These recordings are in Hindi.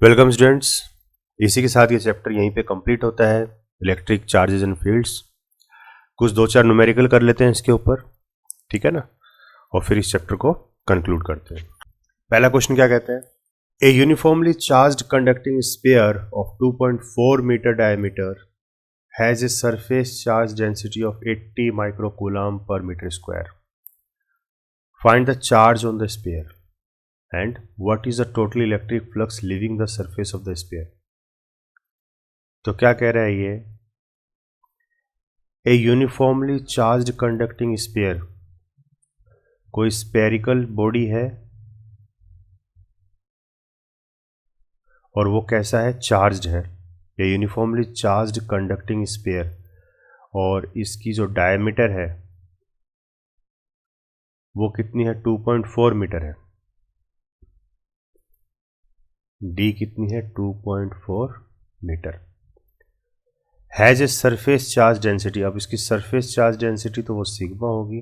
Welcome students. इसी के साथ ये चैप्टर यहीं पे कंप्लीट होता है, इलेक्ट्रिक चार्जेस एंड फील्ड्स। कुछ दो चार न्यूमेरिकल कर लेते हैं इसके ऊपर, ठीक है ना, और फिर इस चैप्टर को कंक्लूड करते हैं। पहला क्वेश्चन क्या कहते हैं? A uniformly charged conducting sphere of 2.4 metre diameter has a surface charge density of 80 microcoulomb per metre square. Find the charge on the sphere and what is the total electric flux leaving the surface of the sphere। तो क्या कह रहा है ये? A uniformly charged conducting sphere, कोई स्पेरिकल बॉडी है और वो कैसा है? चार्ज्ड है। A uniformly charged conducting sphere, और इसकी जो डायमीटर है वो कितनी है? 2.4 मीटर है। डी कितनी है? 2.4 metre. Has a surface charge density, अब इसकी सरफेस चार्ज डेंसिटी तो वो सिग्मा होगी,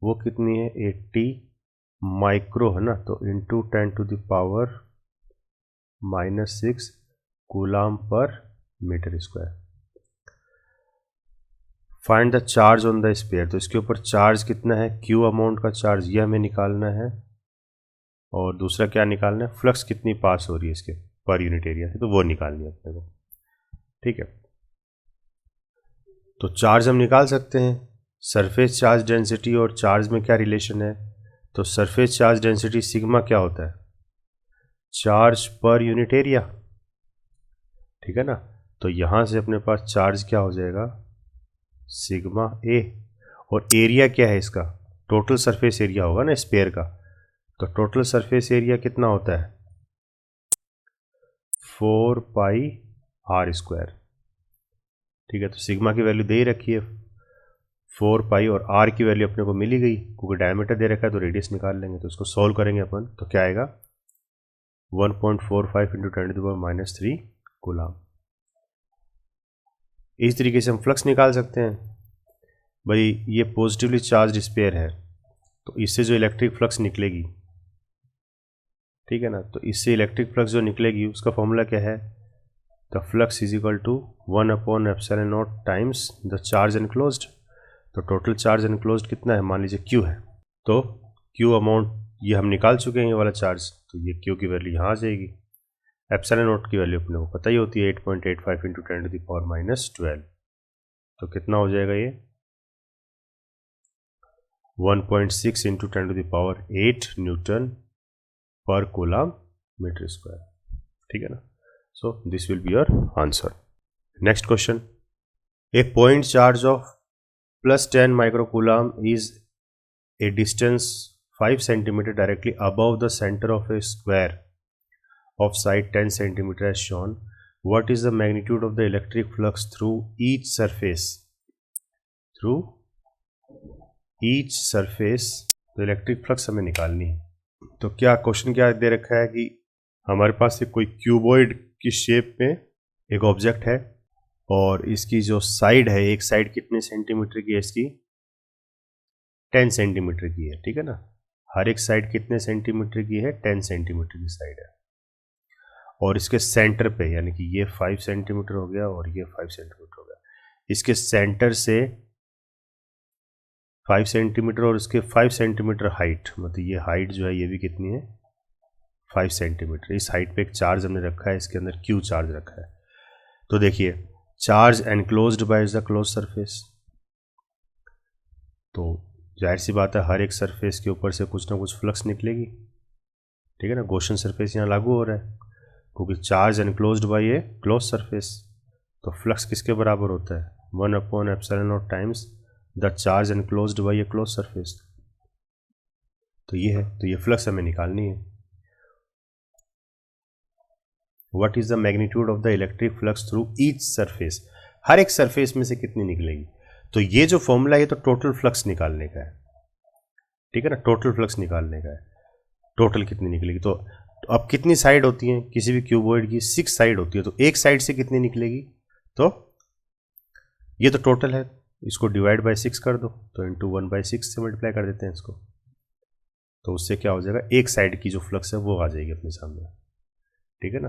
वो कितनी है? 80 माइक्रो है ना, तो into 10⁻⁻⁻⁶ coulomb per metre square. Find the charge on the sphere, तो इसके ऊपर चार्ज कितना है? क्यू अमाउंट का चार्ज, ये हमें निकालना है। और दूसरा क्या निकालना है? फ्लक्स कितनी पास हो रही है इसके पर यूनिट एरिया से, तो वो निकालनी है अपने को, ठीक है। तो चार्ज हम निकाल सकते हैं। सरफेस चार्ज डेंसिटी और चार्ज में क्या रिलेशन है? तो सरफेस चार्ज डेंसिटी सिग्मा क्या होता है? चार्ज पर यूनिट एरिया, ठीक है ना। तो यहां से अपने पास चार्ज क्या हो जाएगा? सिग्मा ए। और एरिया क्या है इसका? टोटल सरफेस एरिया होगा ना स्फीयर का, तो टोटल सरफेस एरिया कितना होता है? 4πr², ठीक है। तो सिग्मा की वैल्यू दे ही रखी है 4π, और r की वैल्यू अपने को मिल ही गई, क्योंकि डायमीटर दे रखा है तो रेडियस निकाल लेंगे। तो इसको सॉल्व करेंगे अपन, तो क्या आएगा? 1.45 × 10⁻³ कूलम। इस तरीके से हम फ्लक्स निकाल सकते हैं। भाई ये पॉजिटिवली चार्ज स्फीयर है, तो इससे जो इलेक्ट्रिक फ्लक्स निकलेगी, ठीक है ना, तो इससे इलेक्ट्रिक फ्लक्स जो निकलेगी उसका फॉर्मूला क्या है? The flux is equal to 1/ε0 times the charge enclosed. तो टोटल चार्ज एनक्लोज्ड कितना है? मान लीजिए Q है, तो Q अमाउंट ये हम निकाल चुके हैं, ये वाला चार्ज, तो ये Q की वैल्यू यहाँ आ जाएगी। ε0 की वैल्यू अपने को पता ही होती है 8.85 × 10⁻12। तो कितना हो जाएगा ये? 1.6 × 10⁸ न्यूटन पर कूलम मीटर स्क्वायर, ठीक है ना। So this will be your answer. Next question. A point charge of +10 microcoulomb is a distance 5 cm directly above the center of a square of side 10 cm as shown. What is the magnitude of the electric flux through each surface? Through each surface, तो इलेक्ट्रिक फ्लक्स हमें निकालनी है। तो क्या क्वेश्चन क्या दे रखा है कि हमारे पास एक कोई क्यूबॉइड की शेप में एक ऑब्जेक्ट है, और इसकी जो साइड है, एक साइड कितने सेंटीमीटर की है इसकी? 10 सेंटीमीटर की है, ठीक है ना। हर एक साइड कितने सेंटीमीटर की है? 10 सेंटीमीटर की साइड है। और इसके सेंटर पे, यानी कि ये 5 सेंटीमीटर हो गया और ये 5 सेंटीमीटर हो गया, इसके सेंटर से 5 सेंटीमीटर और इसके 5 सेंटीमीटर हाइट, मतलब ये हाइट जो है ये भी कितनी है? 5 सेंटीमीटर। इस हाइट पे एक चार्ज हमने रखा है, इसके अंदर Q चार्ज रखा है। तो देखिए, charge enclosed by the close surface, तो जाहिर सी बात है हर एक सरफेस के ऊपर से कुछ ना कुछ फ्लक्स निकलेगी, ठीक है ना। गॉसियन सरफेस यहाँ लागू हो रहा है, क्योंकि charge enclosed by a close surface, तो फ्लक्स किसके बराबर होता है? 1/ε0 times the charge enclosed by a close surface. तो ये है, तो ये फ्लक्स हमें निकालनी है। What is the magnitude of the electric flux through each surface? हर एक सरफेस में से कितनी निकलेगी? तो ये जो फॉर्मूला है तो टोटल फ्लक्स निकालने का है, ठीक है ना। टोटल फ्लक्स निकालने का है, टोटल कितनी निकलेगी। तो अब कितनी साइड होती हैं किसी भी क्यूबॉइड की? 6 साइड होती है, तो एक साइड से कितनी निकलेगी? तो ये तो टोटल है, इसको डिवाइड बाय 6 कर दो, तो इंटू 1/6 से मल्टीप्लाई कर देते हैं इसको, तो उससे क्या हो जाएगा? एक साइड की जो फ्लक्स है वो आ जाएगी अपने सामने। ठीक है ना।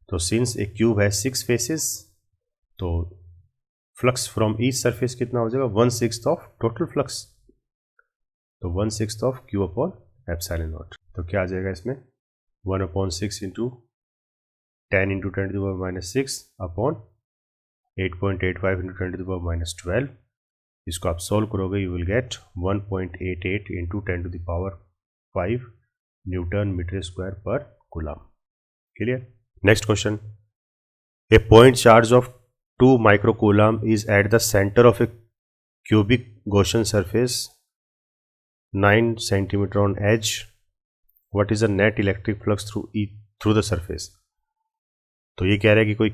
तो सिंस ए क्यूब है 6 फेसेस, तो फ्लक्स फ्रॉम ईच सरफेस कितना हो जाएगा, 1/6 ऑफ टोटल फ्लक्स, तो 1/6 of Q upon epsilon not. तो क्या आ जाएगा इसमें, 1/6 इंटू 10 इंटू 10⁻⁻6 अपॉन 8.85 इंटू 10⁻⁻12। इसको आप सॉल्व करोगे, you will get 1.88 into 10⁵ newton metre square per coulomb. Clear. Next question, a point charge of 2 microcoulomb is at the center of a cubic Gaussian surface 9 centimeter on edge. What is the net electric flux through the surface? तो ये कह रहा है कि कोई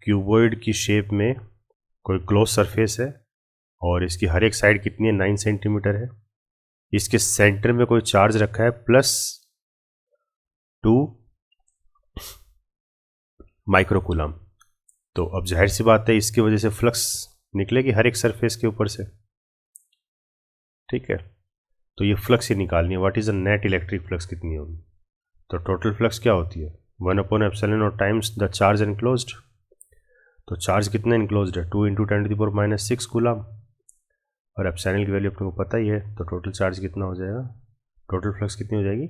क्यूबॉइड की शेप में कोई क्लोज सरफेस है और इसकी हर एक साइड कितनी है, 9 सेंटीमीटर है। इसके सेंटर में कोई चार्ज रखा है +2 माइक्रोकूलम। तो अब जाहिर सी बात है इसकी वजह से फ्लक्स निकलेगी हर एक सरफेस के ऊपर से, ठीक है। तो ये फ्लक्स ही निकालनी है, what is the net electric flux कितनी होगी। तो टोटल फ्लक्स क्या होती है, 1/ε और टाइम्स द चार्ज एनक्लोज्ड। तो चार्ज कितना एनक्लोज्ड है, 2 इंटू 10⁻⁻6 कूलम, और एप्सिलॉन की वैल्यू अपने को पता ही है। तो टोटल चार्ज कितना हो जाएगा, टोटल फ्लक्स कितनी हो जाएगी,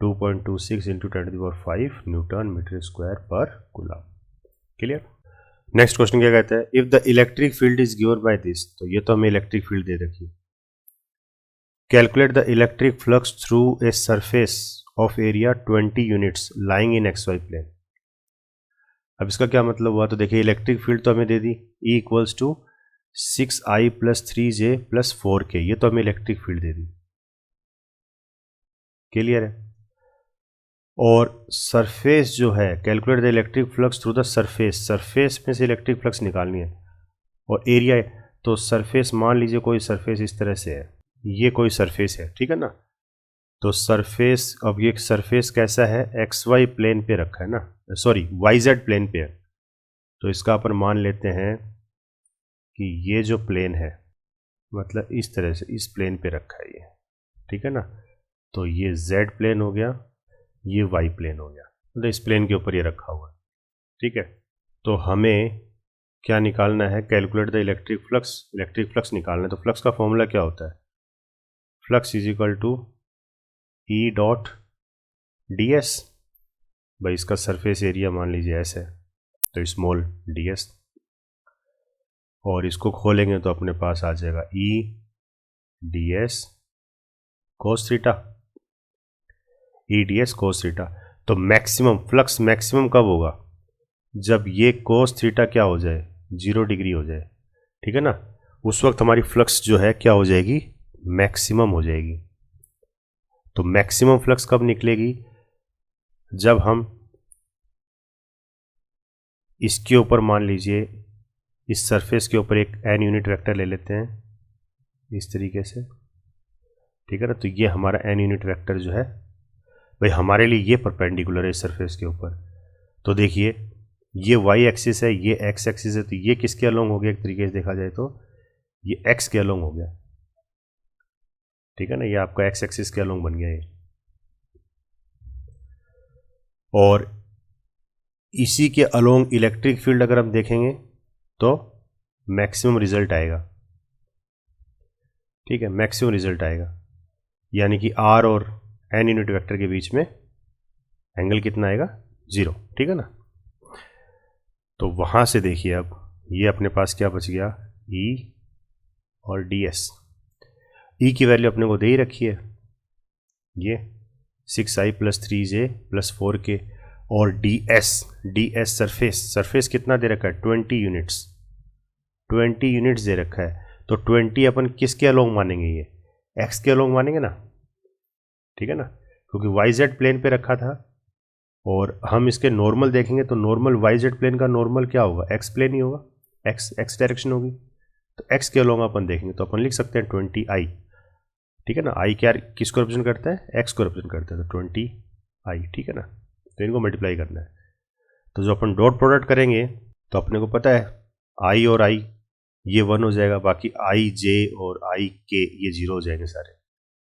2.26 into 10⁵ newton metre square per coulomb. Clear. Next question क्या कहता है, if the electric field is given by this. तो ये तो हमें इलेक्ट्रिक फील्ड दे रखी है। Calculate the electric flux through a surface of area 20 units lying in XY plane. अब इसका क्या मतलब हुआ, तो देखिए इलेक्ट्रिक फील्ड तो हमें दे दी E equals to 6I + 3J + 4K, ये तो हमें इलेक्ट्रिक फील्ड दे दी। क्लियर है। और सरफेस जो है, calculate the electric flux through the surface, surface में से इलेक्ट्रिक फ्लक्स निकालनी है। और एरिया है, तो सरफेस मान लीजिए कोई सरफेस इस तरह से है, ये कोई सरफेस है, ठीक है ना। तो सरफेस, अब ये सरफेस कैसा है, XY प्लेन पे रखा है ना, सॉरी YZ प्लेन पे है। तो इसका अपन मान लेते हैं कि ये जो प्लेन है, मतलब इस तरह से इस प्लेन पे रखा है ये, ठीक है ना। तो ये Z प्लेन हो गया, ये Y प्लेन हो गया, मतलब इस प्लेन के ऊपर ये रखा हुआ है, ठीक है। तो हमें क्या निकालना है, calculate the electric flux, electric flux निकालना है। तो फ्लक्स का फॉर्मूला क्या होता है, flux is equal to E.ds। भाई इसका सरफेस एरिया मान लीजिए S है, तो स्मॉल ds, और इसको खोलेंगे तो अपने पास आ जाएगा E.ds cos theta, E.ds cos theta. तो मैक्सिमम फ्लक्स मैक्सिमम कब होगा, जब ये cos थीटा क्या हो जाए, 0 डिग्री हो जाए, ठीक है ना। उस वक्त हमारी फ्लक्स जो है क्या हो जाएगी, मैक्सिमम हो जाएगी। तो मैक्सिमम फ्लक्स कब निकलेगी, जब हम इसके ऊपर मान लीजिए इस सरफेस के ऊपर एक n यूनिट वेक्टर ले लेते हैं इस तरीके से, ठीक है ना। तो ये हमारा n यूनिट वेक्टर जो है भाई हमारे लिए ये परपेंडिकुलर है इस सरफेस के ऊपर। तो देखिए ये y एक्सिस है, ये x एक्सिस है, तो ये किसके अलोंग हो गया, एक तरीके से देखा जाए तो ये x के अलोंग हो गया, ठीक है ना। ये आपका x एक्सिस के अलोंग बन गया ये, और इसी के अलोंग इलेक्ट्रिक फील्ड अगर हम देखेंगे तो मैक्सिमम रिजल्ट आएगा, ठीक है, मैक्सिमम रिजल्ट आएगा। यानी कि r और n यूनिट वेक्टर के बीच में एंगल कितना आएगा, 0, ठीक है ना। तो वहां से देखिए अब ये अपने पास क्या बच गया, E और ds। E की वैल्यू अपने को दे ही रखी है, ये 6I + 3J + 4K, और ds सरफेस कितना दे रखा है, 20 यूनिट्स दे रखा है। तो 20 अपन किसके अलोंग मानेंगे, ये x के अलोंग मानेंगे ना, ठीक है ना, क्योंकि YZ प्लेन पे रखा था। और हम इसके नॉर्मल देखेंगे तो नॉर्मल YZ प्लेन का नॉर्मल क्या होगा, x प्लेन ही होगा, x डायरेक्शन होगी। तो x के अलोंग अपन देखेंगे तो अपन लिख सकते हैं 20I, ठीक है ना। I क्या किसको रिप्रेजेंट करता है, x को रिप्रेजेंट करता है, तो 20I, ठीक है ना। तो इनको मल्टीप्लाई करना है। तो जो अपन डॉट प्रोडक्ट करेंगे तो अपने को पता है I और I ये 1 हो जाएगा, बाकी IJ और IK ये 0 हो जाएंगे सारे।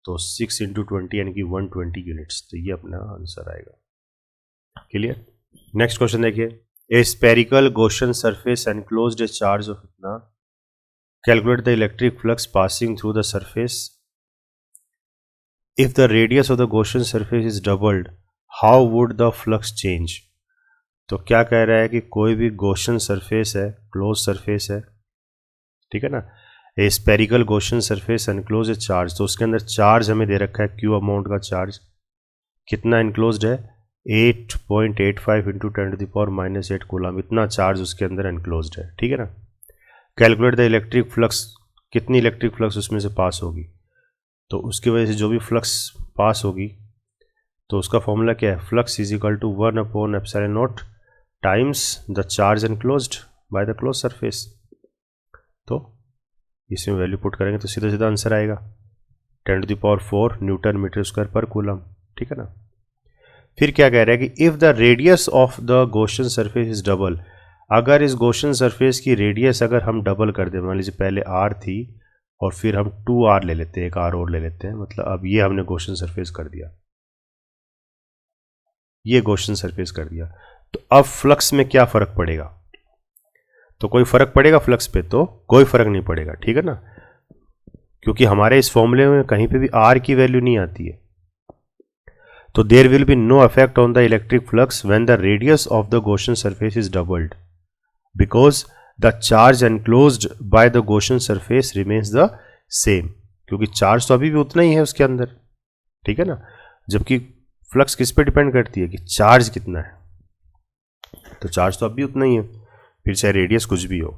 तो 6 × 20 यानी कि 120 यूनिट्स, तो ये अपना आंसर आएगा। क्लियर। नेक्स्ट क्वेश्चन देखिए, a spherical Gaussian surface enclosed a charge of इतना, calculate the electric flux passing through the surface if the radius of the Gaussian surface is doubled, how would the flux change. तो क्या कह रहा है कि कोई भी गॉसियन सरफेस है, क्लोज सरफेस है, ठीक है ना, a spherical Gaussian surface enclose a charge, तो उसके अंदर चार्ज हमें दे रखा है क्यू अमाउंट का चार्ज, कितना एनक्लोज्ड है 8.85 इंटू 10⁻⁻8 कूलम, इतना चार्ज उसके अंदर एनक्लोज्ड है, ठीक है ना। कैलकुलेट द इलेक्ट्रिक फ्लक्स, कितनी इलेक्ट्रिक फ्लक्स उसमें से पास होगी, तो उसकी वजह से जो भी फ्लक्स पास होगी तो उसका फॉर्मूला क्या है, flux is equal to 1/ε0 times the charge enclosed by the close surface. तो इसमें वैल्यू पुट करेंगे तो सीधा सीधा आंसर आएगा 10⁴ Newton metre square per coulomb, ठीक है ना। फिर क्या कह रहा है कि if the radius of the Gaussian surface is double, अगर इस गॉसियन सरफेस की रेडियस अगर हम डबल कर दें, मान लीजिए पहले r थी और फिर हम 2r ले लेते हैं, एक r और ले लेते हैं, मतलब अब ये हमने गॉसियन सरफेस कर दिया, ये गॉसियन सरफेस कर दिया, तो अब फ्लक्स में क्या फर्क पड़ेगा, तो कोई फर्क पड़ेगा फ्लक्स पे, तो कोई फर्क नहीं पड़ेगा, ठीक है ना, क्योंकि हमारे इस फॉर्मूले में कहीं पे भी r की वैल्यू नहीं आती है। तो there will be no effect on the electric flux when the radius of the Gaussian surface is doubled because the charge enclosed by the Gaussian surface remains the same, क्योंकि चार्ज तो अभी भी उतना ही है उसके अंदर, ठीक है ना, जबकि फ्लक्स किस पे डिपेंड करती है कि चार्ज कितना है, तो चार्ज तो अब भी उतना ही है, फिर चाहे रेडियस कुछ भी हो।